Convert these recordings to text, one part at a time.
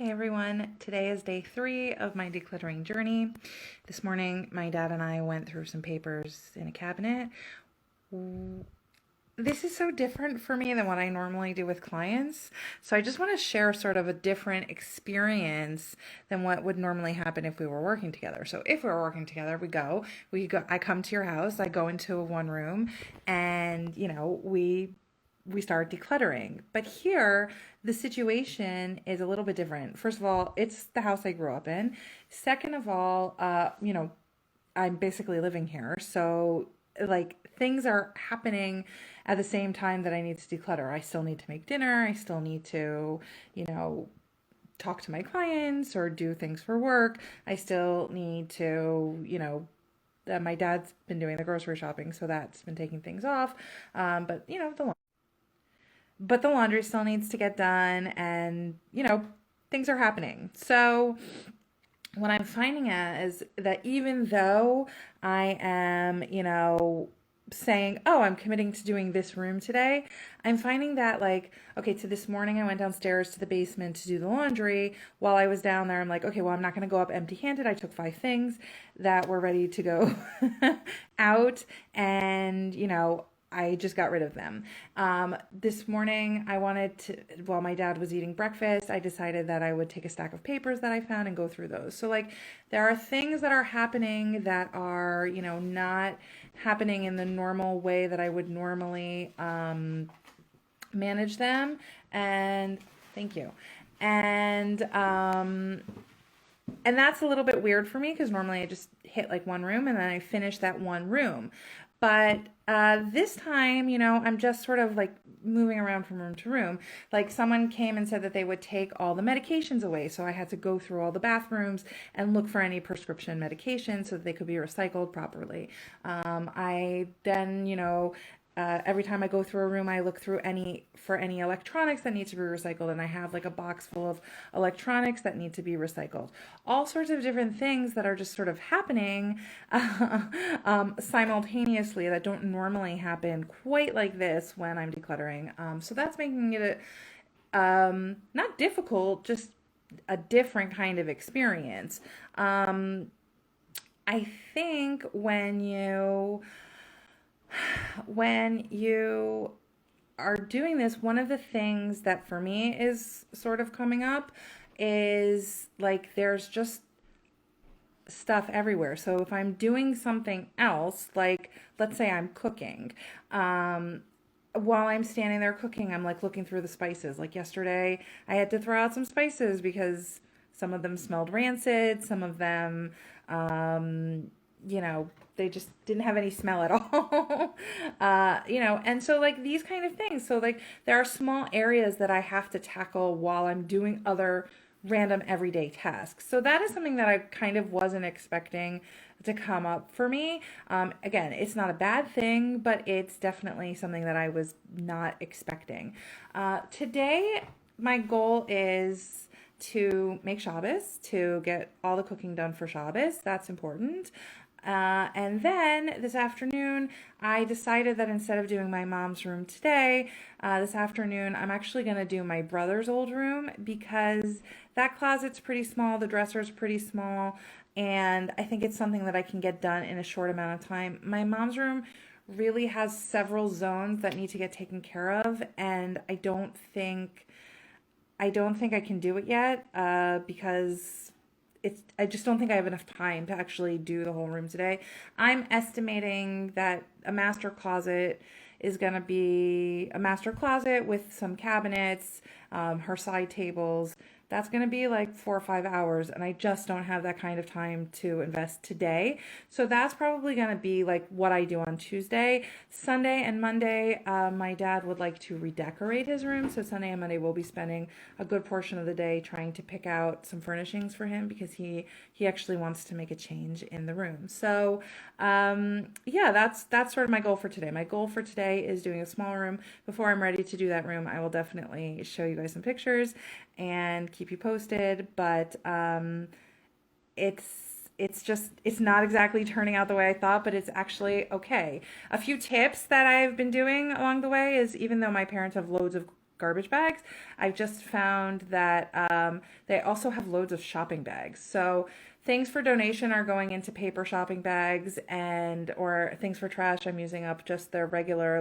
Hey everyone, today is day 3 of my decluttering journey. This morning, my dad and I went through some papers in a cabinet. This is so different for me than what I normally do with clients. So I just want to share sort of a different experience than what would normally happen if we were working together. So if we were working together, I come to your house, I go into one room and, we start decluttering. But here, the situation is a little bit different. First of all, it's the house I grew up in. Second of all, I'm basically living here. So, like, things are happening at the same time that I need to declutter. I still need to make dinner. I still need to, talk to my clients or do things for work. I still need to, my dad's been doing the grocery shopping, so that's been taking things off. But the laundry still needs to get done, and things are happening. So what I'm finding out is that even though I am, saying, oh, I'm committing to doing this room today, I'm finding that, like, okay, to this morning I went downstairs to the basement to do the laundry. While I was down there, I'm like, okay, well, I'm not going to go up empty-handed. I took 5 things that were ready to go out, and I just got rid of them. This morning, while my dad was eating breakfast, I decided that I would take a stack of papers that I found and go through those. So, like, there are things that are happening that are, not happening in the normal way that I would normally manage them. And thank you. And that's a little bit weird for me because normally I just hit like one room and then I finish that one room. But this time, I'm just sort of like moving around from room to room. Like, someone came and said that they would take all the medications away. So I had to go through all the bathrooms and look for any prescription medications so that they could be recycled properly. I then, every time I go through a room, I look through for any electronics that need to be recycled, and I have like a box full of electronics that need to be recycled. All sorts of different things that are just sort of happening simultaneously that don't normally happen quite like this when I'm decluttering. So that's making it not difficult, just a different kind of experience. I think when you are doing this, one of the things that for me is sort of coming up is like there's just stuff everywhere. So if I'm doing something else, like let's say I'm cooking, while I'm standing there cooking, I'm like looking through the spices. Like yesterday, I had to throw out some spices because some of them smelled rancid, some of them, they just didn't have any smell at all. And so like these kind of things. So like there are small areas that I have to tackle while I'm doing other random everyday tasks. So that is something that I kind of wasn't expecting to come up for me. Again, it's not a bad thing, but it's definitely something that I was not expecting. Today, my goal is to make Shabbos, to get all the cooking done for Shabbos. That's important. And then this afternoon, I decided that instead of doing my mom's room today, this afternoon, I'm actually going to do my brother's old room because that closet's pretty small, the dresser's pretty small, and I think it's something that I can get done in a short amount of time. My mom's room really has several zones that need to get taken care of, and I don't think I can do it yet because I just don't think I have enough time to actually do the whole room today. I'm estimating that a master closet is going to be a master closet with some cabinets, her side tables. That's going to be like 4 or 5 hours, and I just don't have that kind of time to invest today. So that's probably going to be like what I do on Tuesday. Sunday and Monday, my dad would like to redecorate his room. So Sunday and Monday, we'll be spending a good portion of the day trying to pick out some furnishings for him because he actually wants to make a change in the room. So yeah, that's sort of my goal for today. My goal for today is doing a small room. Before I'm ready to do that room, I will definitely show you guys some pictures and keep you posted, but it's not exactly turning out the way I thought, but it's actually okay. A few tips that I've been doing along the way is, even though my parents have loads of garbage bags. I've just found that they also have loads of shopping bags. So things for donation are going into paper shopping bags, and or things for trash I'm using up just their regular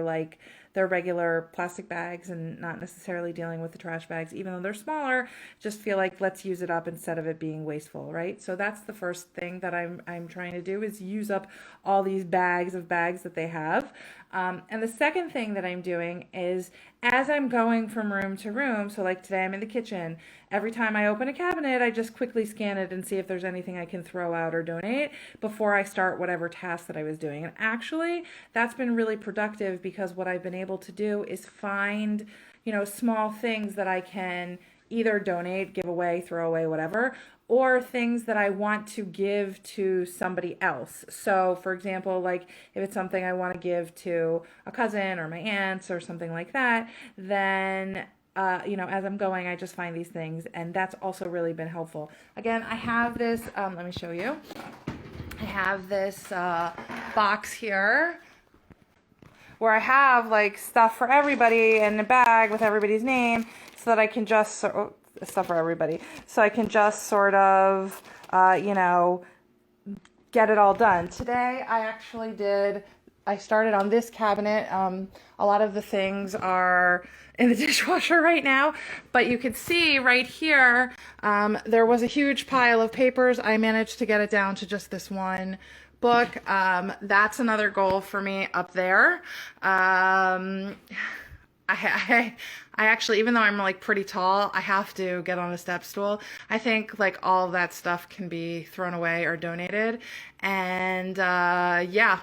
plastic bags and not necessarily dealing with the trash bags, even though they're smaller. Just feel like let's use it up instead of it being wasteful, right? So that's the first thing that I'm trying to do, is use up all these bags that they have. And the second thing that I'm doing is, as I'm going from room to room, so like today I'm in the kitchen, every time I open a cabinet, I just quickly scan it and see if there's anything I can throw out or donate before I start whatever task that I was doing. And actually, that's been really productive, because what I've been able to do is find, small things that I can either donate, give away, throw away, whatever, or things that I want to give to somebody else. So for example, like if it's something I want to give to a cousin or my aunts or something like that, then as I'm going, I just find these things, and that's also really been helpful. Again, I have this, let me show you. I have this box here where I have like stuff for everybody in a bag with everybody's name, so that I can just stuff for everybody, so I can just sort of get it all done. Today I started on this cabinet. A lot of the things are in the dishwasher right now, but you could see right here, there was a huge pile of papers. I managed to get it down to just this one book. That's another goal for me up there. I actually, even though I'm like pretty tall, I have to get on a step stool. I think like all of that stuff can be thrown away or donated. And yeah,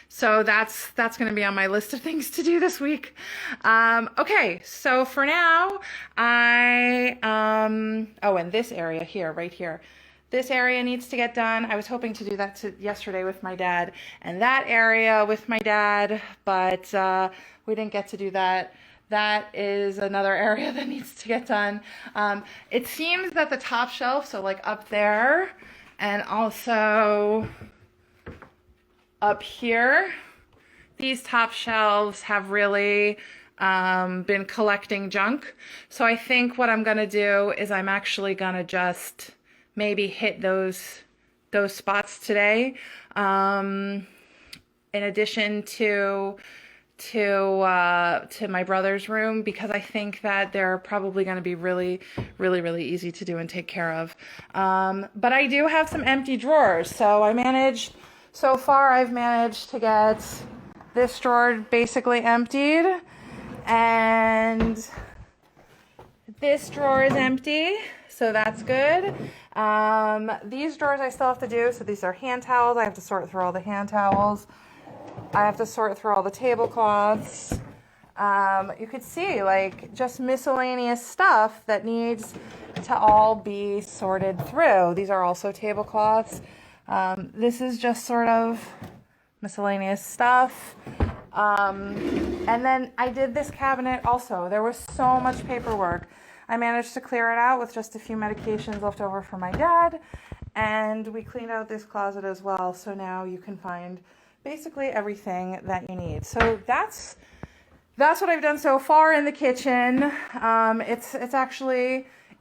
so that's going to be on my list of things to do this week. Okay, so for now, and this area here, right here. This area needs to get done. I was hoping to do that yesterday with my dad, and that area with my dad, but we didn't get to do that. That is another area that needs to get done. It seems that the top shelf, so like up there, and also up here, these top shelves have really been collecting junk. So I think what I'm gonna do is I'm actually gonna just maybe hit those spots today, in addition to my brother's room, because I think that they're probably going to be really, really, really easy to do and take care of. But I do have some empty drawers, so so far I've managed to get this drawer basically emptied, and this drawer is empty, so that's good. These drawers I still have to do, so these are hand towels. I have to sort through all the hand towels. I have to sort through all the tablecloths. You could see like just miscellaneous stuff that needs to all be sorted through. These are also tablecloths. This is just sort of miscellaneous stuff. And then I did this cabinet also. There was so much paperwork. I managed to clear it out with just a few medications left over for my dad. And we cleaned out this closet as well. So now you can find basically everything that you need. So that's what I've done so far in the kitchen.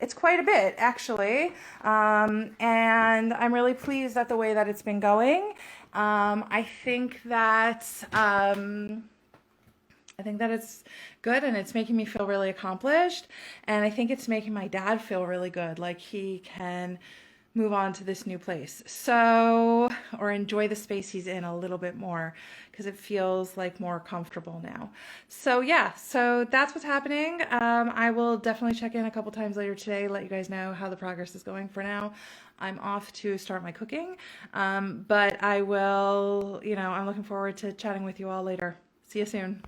It's quite a bit actually. And I'm really pleased at the way that it's been going. I think that it's good, and it's making me feel really accomplished, and I think it's making my dad feel really good, like he can move on to this new place, or enjoy the space he's in a little bit more, because it feels like more comfortable now. So yeah, so that's what's happening. I will definitely check in a couple times later today, let you guys know how the progress is going. For now, I'm off to start my cooking, but I will, I'm looking forward to chatting with you all later. See you soon.